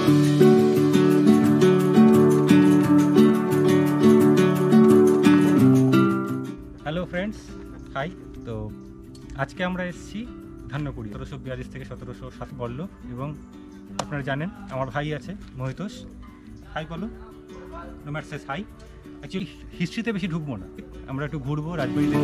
Hello friends, high. तो आज के আমরা এসেছি ধান্যকুড়ি 1742 থেকে 1707 বল্লভ এবং আপনারা জানেন আমার ভাই আছে মহিতোষ। হাই বলো। নো ম্যাট সেস হাই। অ্যাকচুয়ালি হিস্ট্রিতে বেশি ঢুকবো না, আমরা একটু ঘুরবো রাজবাড়িতে।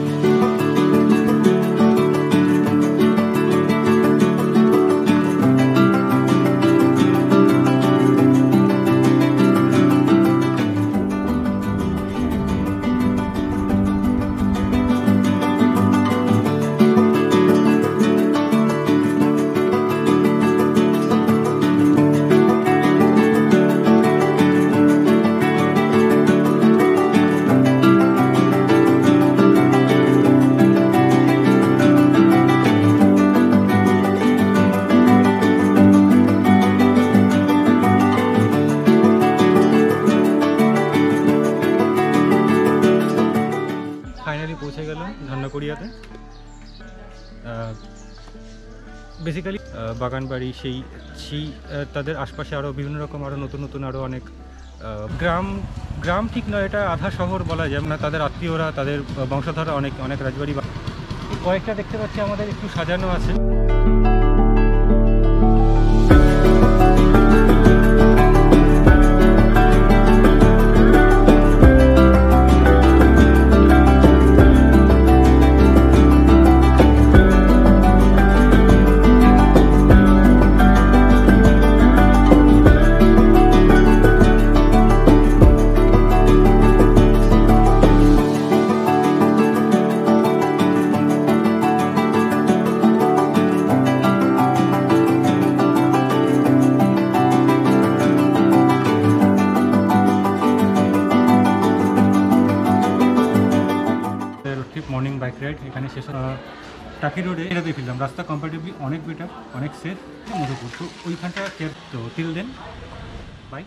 ফাইনালি পৌঁছে গেলাম ধান্যকুড়িয়াতে। বেসিক্যালি বাগান বাড়ি সেই তাদের আশপাশে আরও বিভিন্ন রকম আরও নতুন নতুন আরও অনেক গ্রাম ঠিক নয়, এটা আধা শহর বলা যায় না। তাদের আত্মীয়রা, তাদের বংশধররা অনেক অনেক রাজবাড়ি কয়েকটা দেখতে পাচ্ছি আমাদের একটু সাজানো আছে। মর্নিং বাইক রাইড এখানে শেষ। টাকি রোডে এটাতে ফিরলাম। রাস্তা কম্পারেটিভলি অনেক বেটার, অনেক সেফ, মধুপুর। তো ওইখানটা তো টিল দেন বাই।